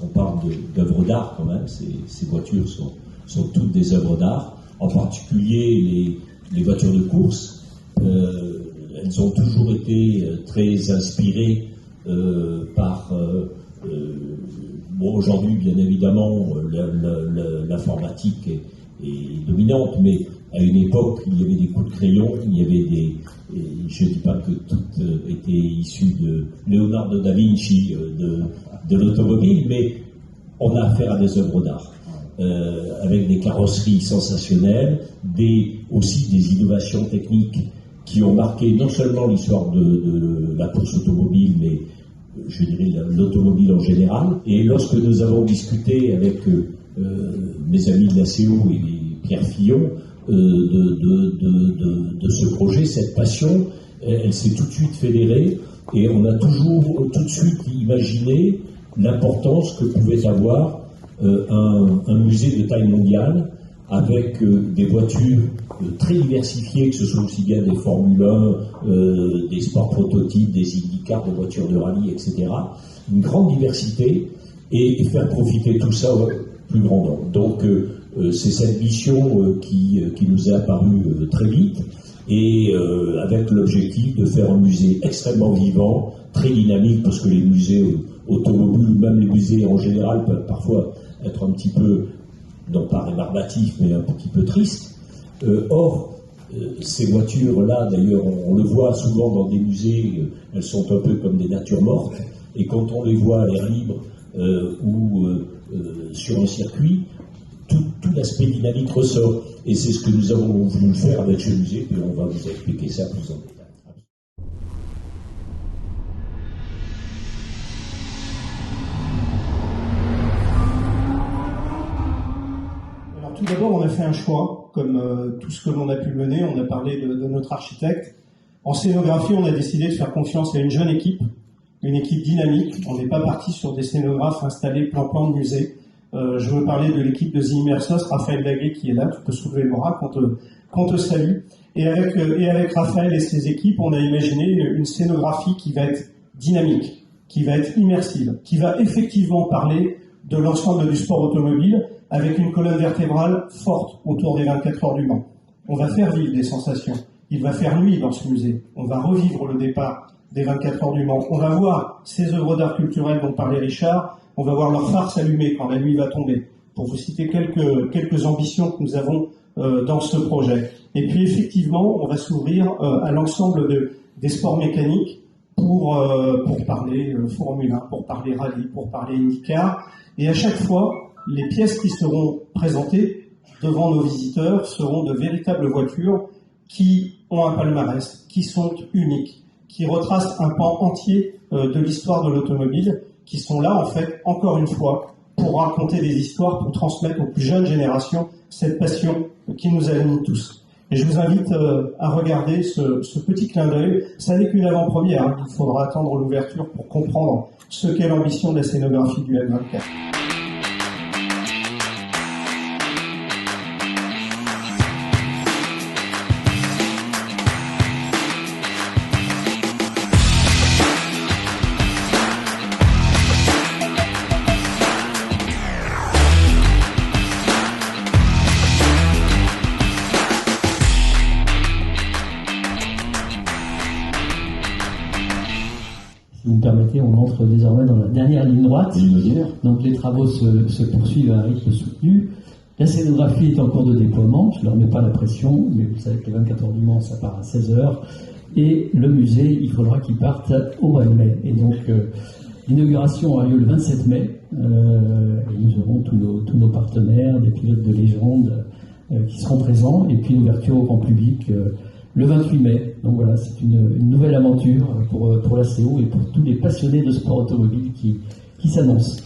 puisqu'on parle d'œuvres d'art quand même, ces voitures sont toutes des œuvres d'art, en particulier les voitures de course. Elles ont toujours été très inspirées par... bon, aujourd'hui, bien évidemment, l'informatique est dominante, mais à une époque, il y avait des coups de crayon, il y avait je ne dis pas que toutes étaient issues de Leonardo da Vinci, de l'automobile, mais on a affaire à des œuvres d'art, avec des carrosseries sensationnelles, aussi des innovations techniques qui ont marqué non seulement l'histoire de la course automobile, mais je dirais l'automobile en général. Et lorsque nous avons discuté avec mes amis de la CO et Pierre Fillon de ce projet, cette passion, elle s'est tout de suite fédérée et on a toujours tout de suite imaginé l'importance que pouvait avoir un musée de taille mondiale avec des voitures très diversifiées, que ce soit aussi bien des Formule 1, des sports prototypes, des IndyCar, des voitures de rallye, etc. Une grande diversité et faire profiter tout ça au plus grand nombre. Donc c'est cette mission qui nous est apparue très vite et avec l'objectif de faire un musée extrêmement vivant, très dynamique, parce que les musées automobiles, même les musées en général, peuvent parfois être un petit peu, non pas rébarbatifs, mais un petit peu tristes. Or, ces voitures-là, d'ailleurs, on le voit souvent dans des musées, elles sont un peu comme des natures mortes, et quand on les voit à l'air libre ou sur un circuit, tout l'aspect dynamique ressort. Et c'est ce que nous avons voulu faire avec ce musée, et on va vous expliquer ça plus en détail. Alors tout d'abord, on a fait un choix, comme tout ce que l'on a pu mener. On a parlé de notre architecte. En scénographie, on a décidé de faire confiance à une jeune équipe, une équipe dynamique. On n'est pas parti sur des scénographes installés plan de musée. Je veux parler de l'équipe de Zimmersos, Raphaël Daguet qui est là, tu peux soulever le bras qu'on te salue. Et avec Raphaël et ses équipes, on a imaginé une scénographie qui va être dynamique, qui va être immersive, qui va effectivement parler de l'ensemble du sport automobile avec une colonne vertébrale forte autour des 24 heures du Mans. On va faire vivre des sensations. Il va faire nuit dans ce musée. On va revivre le départ des 24 heures du Mans. On va voir ces œuvres d'art culturel dont parlait Richard. On va voir leurs phares s'allumer quand la nuit va tomber, pour vous citer quelques ambitions que nous avons dans ce projet. Et puis effectivement, on va s'ouvrir à l'ensemble des sports mécaniques pour parler Formule 1, pour parler rallye, pour parler IndyCar. Et à chaque fois, les pièces qui seront présentées devant nos visiteurs seront de véritables voitures qui ont un palmarès, qui sont uniques, qui retracent un pan entier de l'histoire de l'automobile, qui sont là, en fait, encore une fois, pour raconter des histoires, pour transmettre aux plus jeunes générations cette passion qui nous anime tous. Et je vous invite à regarder ce petit clin d'œil. Ça n'est qu'une avant-première. Il faudra attendre l'ouverture pour comprendre ce qu'est l'ambition de la scénographie du M24. Si vous me permettez, on entre désormais dans la dernière ligne droite. Donc les travaux se poursuivent à un rythme soutenu. La scénographie est en cours de déploiement, je ne leur mets pas la pression, mais vous savez que les 24 heures du Mans, ça part à 16h. Et le musée, il faudra qu'il parte au mois de mai. Et donc l'inauguration aura lieu le 27 mai. Et nous aurons tous nos partenaires, des pilotes de légende qui seront présents. Et puis l'ouverture au grand public le 28 mai. Donc voilà, c'est une nouvelle aventure pour la CO et pour tous les passionnés de sport automobile qui s'annoncent.